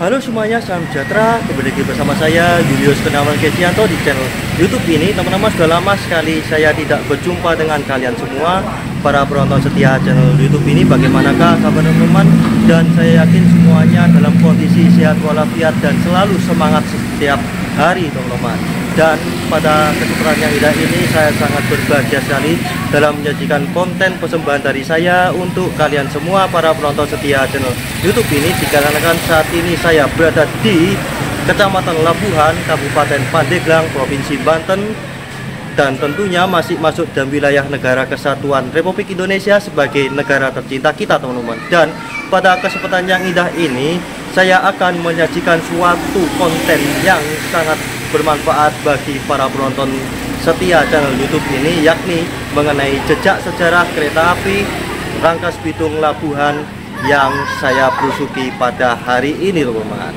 Halo semuanya, salam sejahtera. Kembali lagi bersama saya Julius Kurniawan Kesianto di channel YouTube ini. Teman-teman, sudah lama sekali saya tidak berjumpa dengan kalian semua, para penonton setia channel YouTube ini. Bagaimanakah kabar teman-teman? Dan saya yakin semuanya dalam kondisi sehat walafiat dan selalu semangat setiap hari teman-teman. Dan pada kesempatan yang indah ini saya sangat berbahagia sekali dalam menyajikan konten persembahan dari saya untuk kalian semua para penonton setia channel YouTube ini, dikarenakan saat ini saya berada di Kecamatan Labuhan, Kabupaten Pandeglang, Provinsi Banten, dan tentunya masih masuk dalam wilayah Negara Kesatuan Republik Indonesia sebagai negara tercinta kita teman-teman. Dan pada kesempatan yang indah ini saya akan menyajikan suatu konten yang sangat bermanfaat bagi para penonton setia channel YouTube ini, yakni mengenai jejak sejarah kereta api Rangkas Bitung Labuhan yang saya belusuki pada hari ini teman-teman.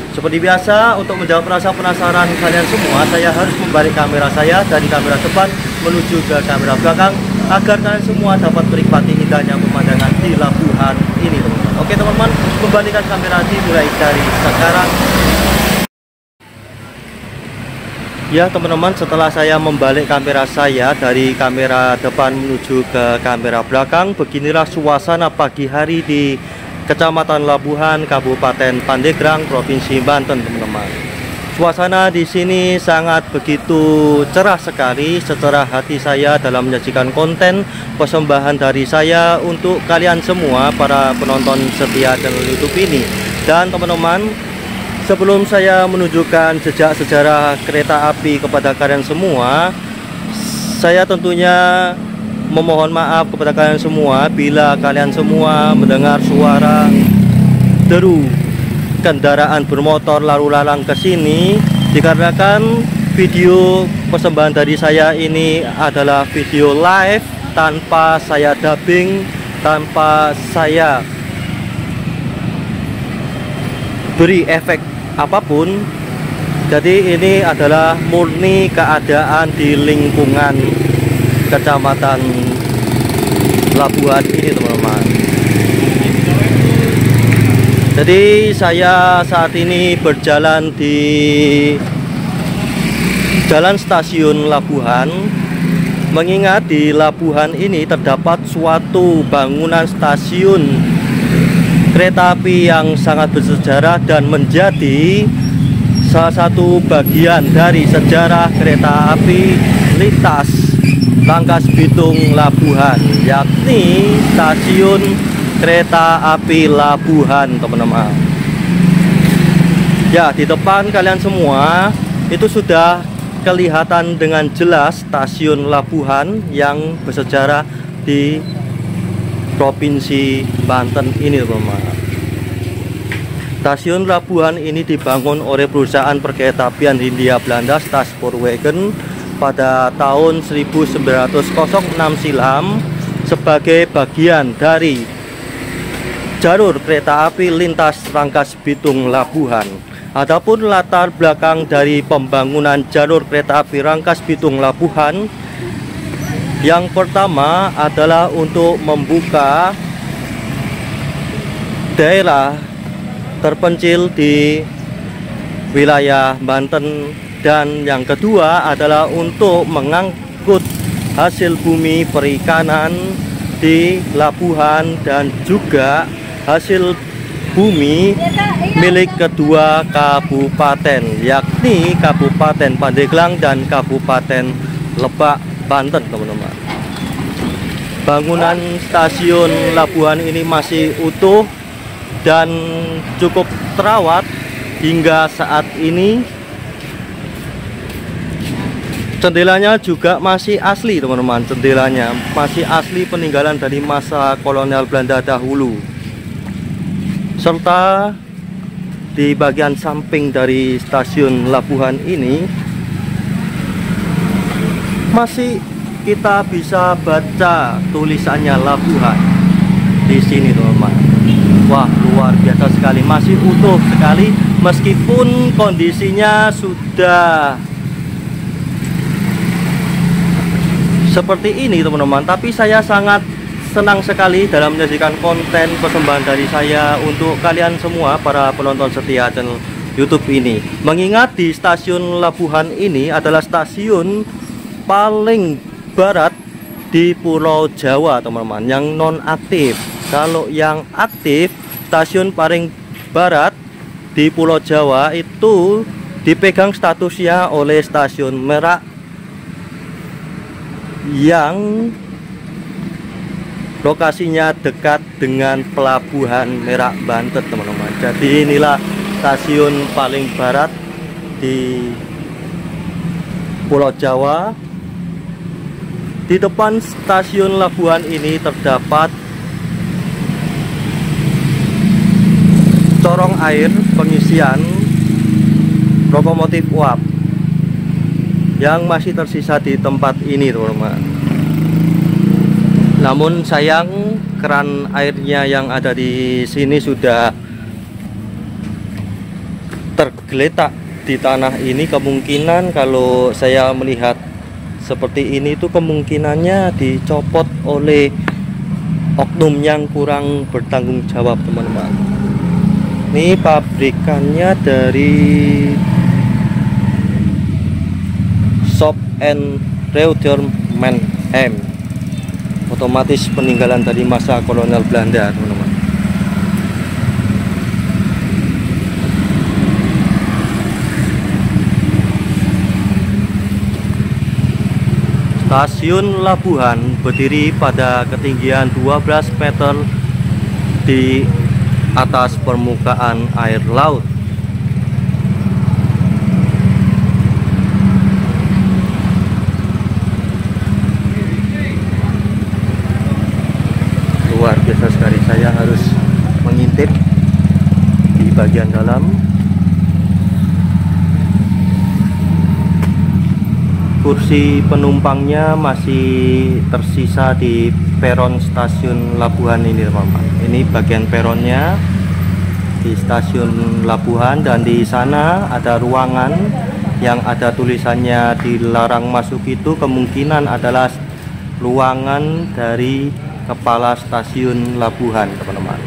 Seperti biasa, untuk menjawab rasa penasaran kalian semua, saya harus membalik kamera saya dari kamera depan menuju ke kamera belakang agar kalian semua dapat menikmati indahnya pemandangan di Labuhan ini teman-teman. Oke teman-teman, membalikkan kamera dimulai dari sekarang. Ya teman-teman, setelah saya membalik kamera saya dari kamera depan menuju ke kamera belakang, beginilah suasana pagi hari di Kecamatan Labuhan, Kabupaten Pandeglang, Provinsi Banten teman-teman. Suasana di sini sangat begitu cerah sekali, secerah hati saya dalam menyajikan konten persembahan dari saya untuk kalian semua para penonton setia channel YouTube ini. Dan teman-teman, sebelum saya menunjukkan jejak sejarah kereta api kepada kalian semua, saya tentunya memohon maaf kepada kalian semua bila kalian semua mendengar suara deru kendaraan bermotor lalu lalang ke sini, dikarenakan video persembahan dari saya ini adalah video live tanpa saya dubbing, tanpa saya beri efek apapun. Jadi ini adalah murni keadaan di lingkungan Kecamatan Labuhan ini teman-teman. Jadi saya saat ini berjalan di Jalan Stasiun Labuhan, mengingat di Labuhan ini terdapat suatu bangunan stasiun kereta api yang sangat bersejarah dan menjadi salah satu bagian dari sejarah kereta api lintas Rangkas Bitung Labuhan, yakni stasiun kereta api Labuhan teman-teman. Ya, di depan kalian semua itu sudah kelihatan dengan jelas stasiun Labuhan yang bersejarah di Provinsi Banten ini teman-teman. Stasiun Labuhan ini dibangun oleh perusahaan perkeretaapian Hindia Belanda Stadspoorwegen pada tahun 1906 silam sebagai bagian dari jalur kereta api lintas Rangkas Bitung Labuhan. Adapun latar belakang dari pembangunan jalur kereta api Rangkas Bitung Labuhan, yang pertama adalah untuk membuka daerah terpencil di wilayah Banten, dan yang kedua adalah untuk mengangkut hasil bumi perikanan di Labuhan dan juga hasil bumi milik kedua kabupaten, yakni Kabupaten Pandeglang dan Kabupaten Lebak Banten teman-teman. Bangunan stasiun Labuhan ini masih utuh dan cukup terawat hingga saat ini. Jendelanya juga masih asli teman-teman, jendelanya masih asli peninggalan dari masa kolonial Belanda dahulu. Serta di bagian samping dari stasiun Labuhan ini masih kita bisa baca tulisannya Labuhan di sini teman-teman. Wah, luar biasa sekali, masih utuh sekali meskipun kondisinya sudah seperti ini teman-teman, tapi saya sangat senang sekali dalam menyajikan konten persembahan dari saya untuk kalian semua para penonton setia channel YouTube ini. Mengingat di stasiun Labuhan ini adalah stasiun paling barat di Pulau Jawa, teman-teman, yang non aktif. Kalau yang aktif, stasiun paling barat di Pulau Jawa itu dipegang statusnya oleh stasiun Merak yang lokasinya dekat dengan Pelabuhan Merak Banten, teman-teman. Jadi inilah stasiun paling barat di Pulau Jawa. Di depan stasiun Labuhan ini terdapat corong air pengisian lokomotif uap yang masih tersisa di tempat ini, teman-teman. Namun sayang, keran airnya yang ada di sini sudah tergeletak di tanah ini. Kemungkinan kalau saya melihat seperti ini itu kemungkinannya dicopot oleh oknum yang kurang bertanggung jawab, teman-teman. Ini pabrikannya dari Shop and Reuterman M, otomatis peninggalan dari masa kolonial Belanda, teman-teman. Stasiun Labuhan berdiri pada ketinggian 12 meter di atas permukaan air laut. Luar biasa sekali, saya harus mengintip di bagian dalam. Kursi penumpangnya masih tersisa di peron stasiun Labuhan ini, teman-teman. Ini bagian peronnya di stasiun Labuhan, dan di sana ada ruangan yang ada tulisannya dilarang masuk. Itu kemungkinan adalah ruangan dari kepala stasiun Labuhan, teman-teman.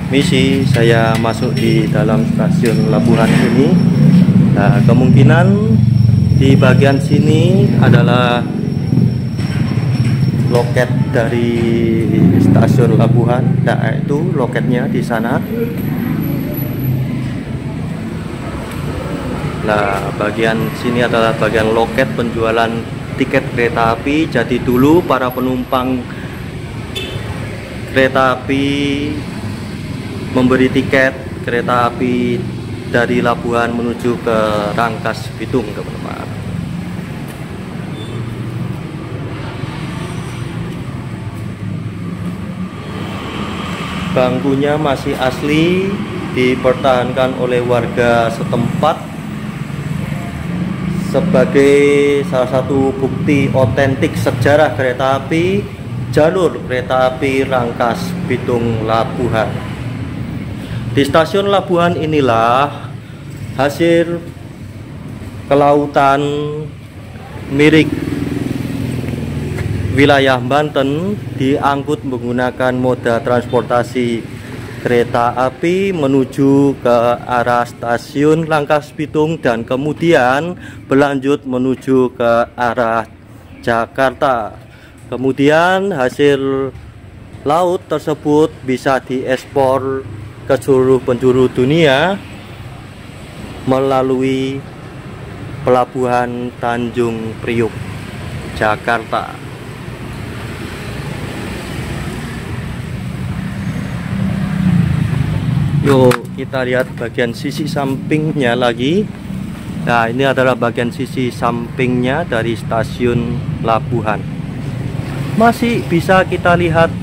Misi saya masuk di dalam stasiun Labuhan ini. Nah, kemungkinan di bagian sini adalah loket dari stasiun Labuhan. Nah, itu loketnya di sana. Nah, bagian sini adalah bagian loket penjualan tiket kereta api. Jadi dulu para penumpang kereta api memberi tiket kereta api dari Labuhan menuju ke Rangkas Bitung, teman-teman. Bangkunya masih asli, dipertahankan oleh warga setempat sebagai salah satu bukti otentik sejarah kereta api jalur kereta api Rangkas Bitung Labuhan. Di stasiun Labuhan inilah hasil kelautan milik wilayah Banten diangkut menggunakan moda transportasi kereta api menuju ke arah stasiun Rangkas Bitung dan kemudian berlanjut menuju ke arah Jakarta. Kemudian hasil laut tersebut bisa diekspor ke seluruh penjuru dunia melalui Pelabuhan Tanjung Priuk, Jakarta. Yuk kita lihat bagian sisi sampingnya lagi. Nah, ini adalah bagian sisi sampingnya dari stasiun Labuhan. Masih bisa kita lihat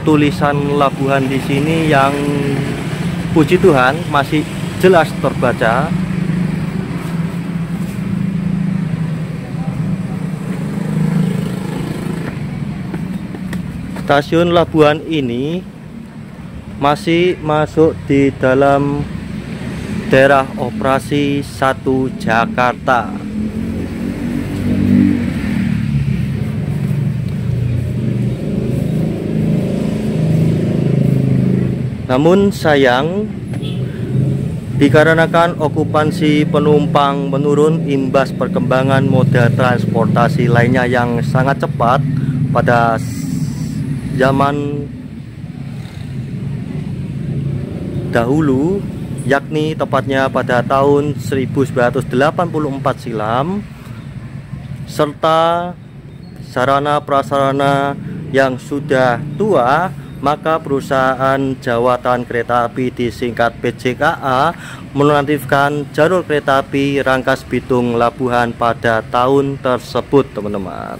tulisan Labuhan di sini yang puji Tuhan masih jelas terbaca. Stasiun Labuhan ini masih masuk di dalam daerah operasi 1 Jakarta. Namun sayang, dikarenakan okupansi penumpang menurun imbas perkembangan moda transportasi lainnya yang sangat cepat pada zaman dahulu, yakni tepatnya pada tahun 1984 silam, serta sarana prasarana yang sudah tua, maka perusahaan jawatan kereta api disingkat PJKA menonaktifkan jalur kereta api Rangkas Bitung Labuhan pada tahun tersebut, teman-teman.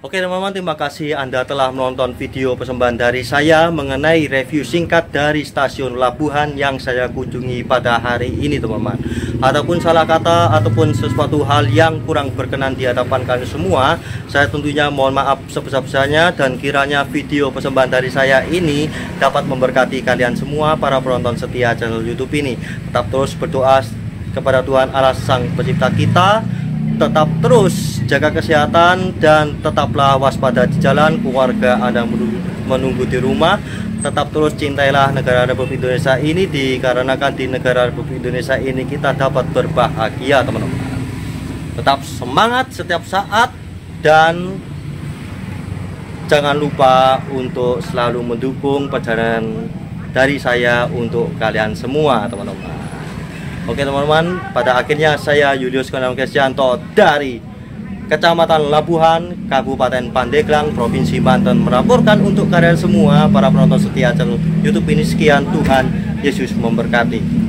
Oke teman-teman, terima kasih Anda telah menonton video persembahan dari saya mengenai review singkat dari stasiun Labuhan yang saya kunjungi pada hari ini, teman-teman. Ataupun salah kata ataupun sesuatu hal yang kurang berkenan di hadapan kalian semua, saya tentunya mohon maaf sebesar-besarnya, dan kiranya video persembahan dari saya ini dapat memberkati kalian semua para penonton setia channel YouTube ini. Tetap terus berdoa kepada Tuhan Allah Sang Pencipta kita, tetap terus jaga kesehatan, dan tetaplah waspada di jalan. Keluarga Anda menunggu di rumah. Tetap terus cintailah negara Republik Indonesia ini, dikarenakan di negara Republik Indonesia ini kita dapat berbahagia, teman-teman. Tetap semangat setiap saat, dan jangan lupa untuk selalu mendukung perjalanan dari saya untuk kalian semua, teman-teman. Oke teman-teman, pada akhirnya saya Julius Kurniawan Kristianto dari Kecamatan Labuhan, Kabupaten Pandeglang, Provinsi Banten melaporkan untuk kalian semua para penonton setia channel YouTube ini. Sekian, Tuhan Yesus memberkati.